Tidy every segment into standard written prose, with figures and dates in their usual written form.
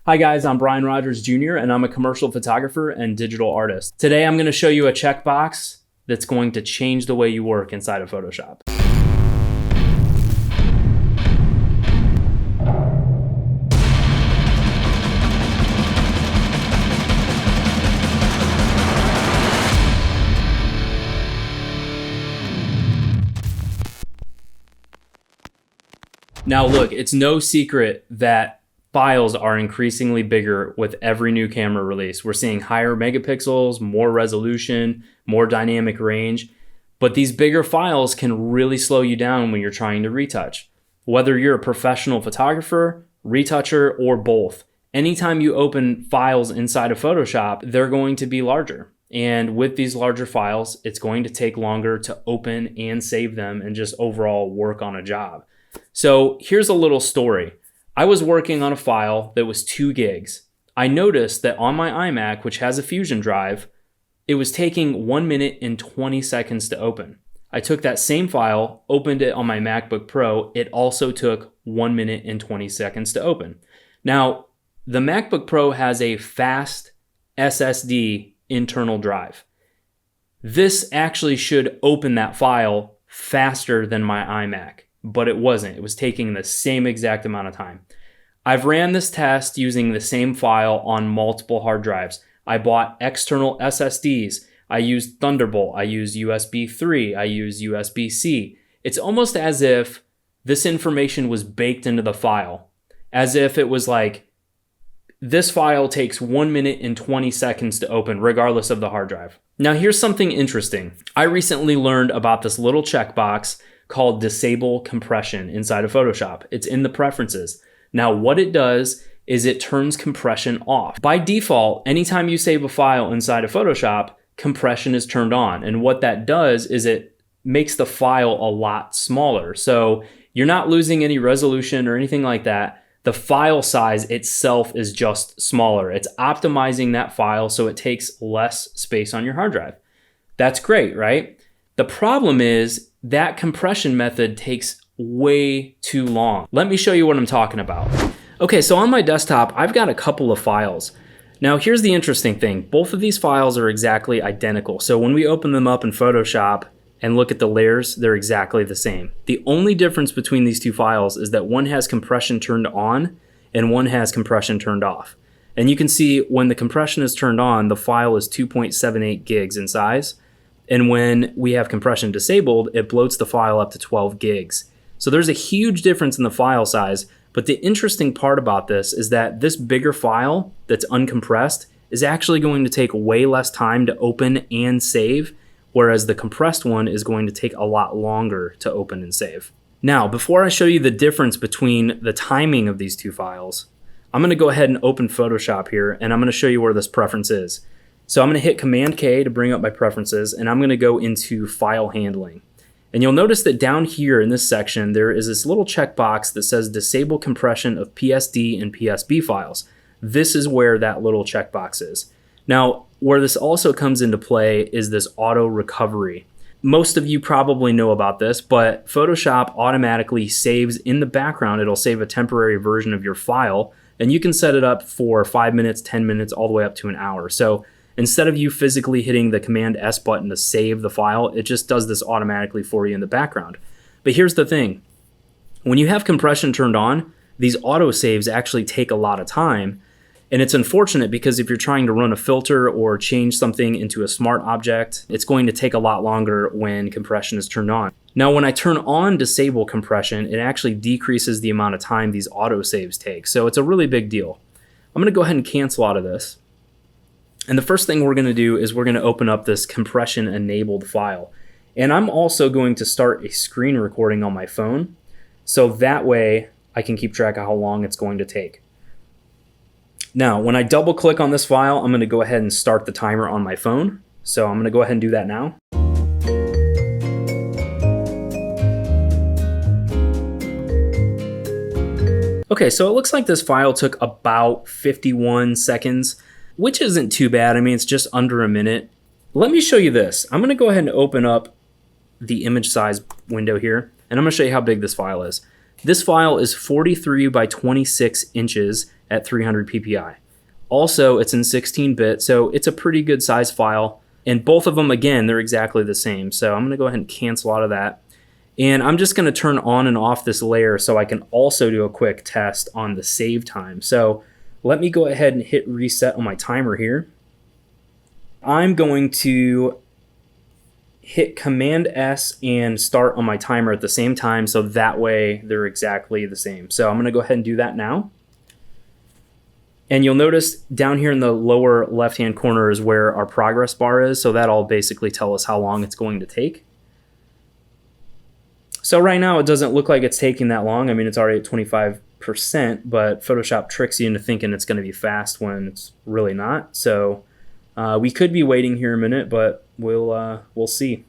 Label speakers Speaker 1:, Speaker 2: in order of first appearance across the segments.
Speaker 1: Hi guys, I'm Brian Rodgers Jr. and I'm a commercial photographer and digital artist. Today I'm going to show you a checkbox that's going to change the way you work inside of Photoshop. Now look, it's no secret that files are increasingly bigger with every new camera release. We're seeing higher megapixels, more resolution, more dynamic range, but these bigger files can really slow you down when you're trying to retouch. Whether you're a professional photographer, retoucher, or both, anytime you open files inside of Photoshop, they're going to be larger. And with these larger files, it's going to take longer to open and save them and just overall work on a job. So here's a little story. I was working on a file that was 2 gigs. I noticed that on my iMac, which has a Fusion drive, it was taking 1 minute and 20 seconds to open. I took that same file, opened it on my MacBook Pro. It also took 1 minute and 20 seconds to open. Now, the MacBook Pro has a fast SSD internal drive. This actually should open that file faster than my iMac. But it wasn't. It was taking the same exact amount of time. I've ran this test using the same file on multiple hard drives. I bought external SSDs. I used Thunderbolt. I used USB 3. I used USB-C. It's almost as if this information was baked into the file. As if it was like, this file takes 1 minute and 20 seconds to open, regardless of the hard drive. Now here's something interesting. I recently learned about this little checkbox called Disable Compression inside of Photoshop. It's in the preferences. Now what it does is it turns compression off. By default, anytime you save a file inside of Photoshop, compression is turned on. And what that does is it makes the file a lot smaller. So you're not losing any resolution or anything like that. The file size itself is just smaller. It's optimizing that file so it takes less space on your hard drive. That's great, right? The problem is that compression method takes way too long. Let me show you what I'm talking about. Okay, so on my desktop, I've got a couple of files. Now here's the interesting thing. Both of these files are exactly identical. So when we open them up in Photoshop and look at the layers, they're exactly the same. The only difference between these two files is that one has compression turned on and one has compression turned off. And you can see when the compression is turned on, the file is 2.78 gigs in size. And when we have compression disabled, it bloats the file up to 12 gigs. So there's a huge difference in the file size, but the interesting part about this is that this bigger file that's uncompressed is actually going to take way less time to open and save, whereas the compressed one is going to take a lot longer to open and save. Now, before I show you the difference between the timing of these two files, I'm going to go ahead and open Photoshop here, and I'm going to show you where this preference is. So I'm going to hit Command K to bring up my preferences, and I'm going to go into File Handling. And you'll notice that down here in this section, there is this little checkbox that says Disable Compression of PSD and PSB files. This is where that little checkbox is. Now, where this also comes into play is this auto recovery. Most of you probably know about this, but Photoshop automatically saves in the background. It'll save a temporary version of your file, and you can set it up for 5 minutes, 10 minutes, all the way up to an hour. So instead of you physically hitting the Command S button to save the file, it just does this automatically for you in the background. But here's the thing. When you have compression turned on, these auto saves actually take a lot of time. And it's unfortunate because if you're trying to run a filter or change something into a smart object, it's going to take a lot longer when compression is turned on. Now, when I turn on Disable Compression, it actually decreases the amount of time these auto saves take. So it's a really big deal. I'm going to go ahead and cancel out of this. And the first thing we're going to do is we're going to open up this compression enabled file. And I'm also going to start a screen recording on my phone, so that way I can keep track of how long it's going to take. Now, when I double click on this file, I'm going to go ahead and start the timer on my phone. So I'm going to go ahead and do that now. Okay, so it looks like this file took about 51 seconds. Which isn't too bad. I mean, it's just under a minute. Let me show you this. I'm going to go ahead and open up the image size window here, and I'm going to show you how big this file is. This file is 43 by 26 inches at 300 ppi. Also, it's in 16-bit, so it's a pretty good size file. And both of them, again, they're exactly the same. So I'm going to go ahead and cancel out of that. And I'm just going to turn on and off this layer so I can also do a quick test on the save time. So let me go ahead and hit reset on my timer here. I'm going to hit Command S and start on my timer at the same time, so that way they're exactly the same. So I'm going to go ahead and do that now. And you'll notice down here in the lower left-hand corner is where our progress bar is, so that'll basically tell us how long it's going to take. So right now it doesn't look like it's taking that long. I mean, it's already at 25%, but Photoshop tricks you into thinking it's going to be fast when it's really not. So we could be waiting here a minute, but we'll see.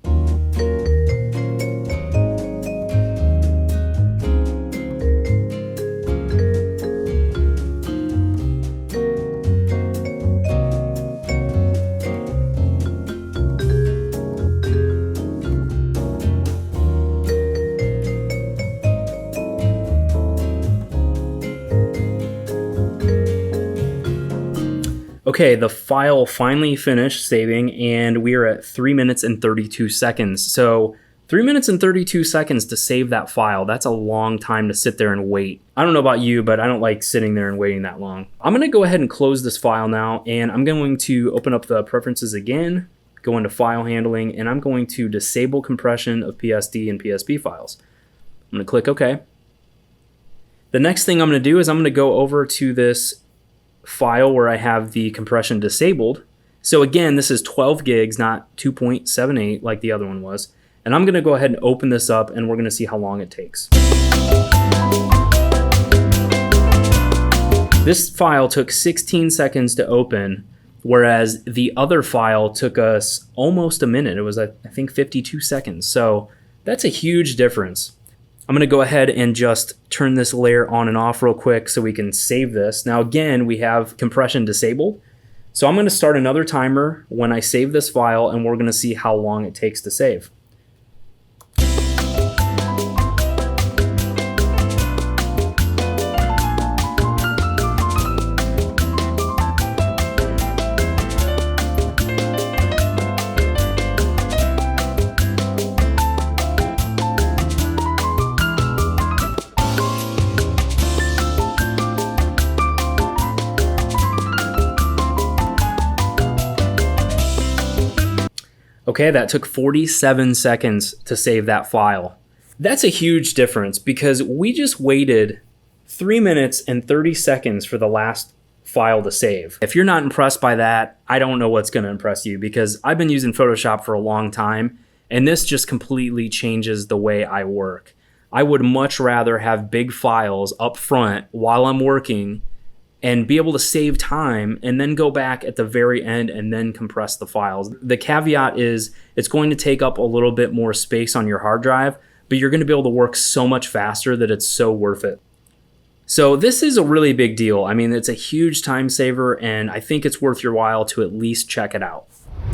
Speaker 1: Okay, the file finally finished saving, and we are at 3 minutes and 32 seconds. So 3 minutes and 32 seconds to save that file. That's a long time to sit there and wait. I don't know about you, but I don't like sitting there and waiting that long. I'm going to go ahead and close this file now, and I'm going to open up the preferences again, go into file handling, and I'm going to disable compression of PSD and PSB files. I'm going to click OK. The next thing I'm going to do is I'm going to go over to this file where I have the compression disabled. So again, this is 12 gigs, not 2.78 like the other one was. And I'm going to go ahead and open this up, and we're going to see how long it takes. This file took 16 seconds to open, whereas the other file took us almost a minute. It was, I think, 52 seconds. So that's a huge difference. I'm going to go ahead and just turn this layer on and off real quick so we can save this. Now again, we have compression disabled. So I'm going to start another timer when I save this file, and we're going to see how long it takes to save. Okay, that took 47 seconds to save that file. That's a huge difference because we just waited 3 minutes and 30 seconds for the last file to save. If you're not impressed by that, I don't know what's going to impress you, because I've been using Photoshop for a long time, and this just completely changes the way I work. I would much rather have big files up front while I'm working and be able to save time and then go back at the very end and then compress the files. The caveat is it's going to take up a little bit more space on your hard drive, but you're going to be able to work so much faster that it's so worth it. So this is a really big deal. I mean, it's a huge time saver, and I think it's worth your while to at least check it out.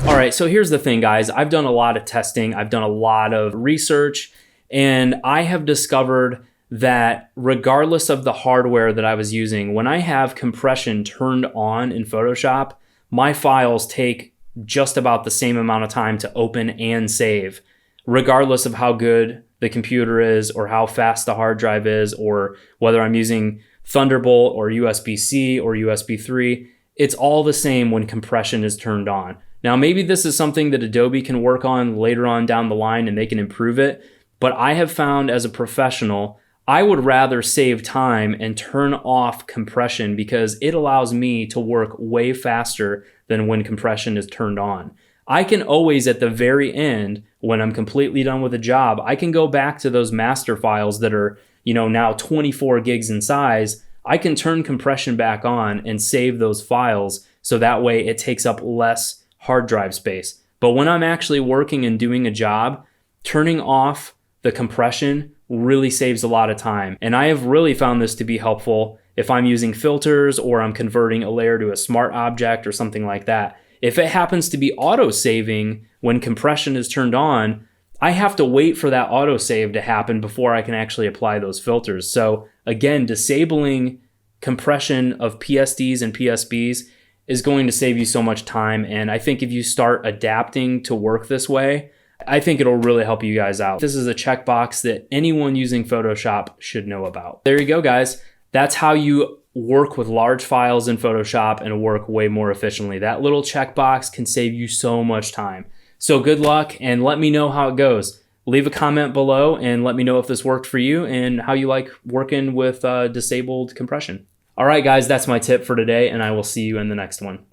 Speaker 1: All right, so here's the thing, guys. I've done a lot of testing. I've done a lot of research, and I have discovered that regardless of the hardware that I was using, when I have compression turned on in Photoshop, my files take just about the same amount of time to open and save, regardless of how good the computer is or how fast the hard drive is, or whether I'm using Thunderbolt or USB-C or USB 3. It's all the same when compression is turned on. Now, maybe this is something that Adobe can work on later on down the line and they can improve it, but I have found as a professional, I would rather save time and turn off compression because it allows me to work way faster than when compression is turned on. I can always, at the very end, when I'm completely done with a job, I can go back to those master files that are, now 24 gigs in size. I can turn compression back on and save those files so that way it takes up less hard drive space. But when I'm actually working and doing a job, turning off the compression really saves a lot of time. And I have really found this to be helpful if I'm using filters or I'm converting a layer to a smart object or something like that. If it happens to be auto-saving when compression is turned on, I have to wait for that autosave to happen before I can actually apply those filters. So again, disabling compression of PSDs and PSBs is going to save you so much time. And I think if you start adapting to work this way, I think it'll really help you guys out. This is a checkbox that anyone using Photoshop should know about. There you go, guys. That's how you work with large files in Photoshop and work way more efficiently. That little checkbox can save you so much time. So good luck, and let me know how it goes. Leave a comment below and let me know if this worked for you and how you like working with disabled compression. All right, guys, that's my tip for today, and I will see you in the next one.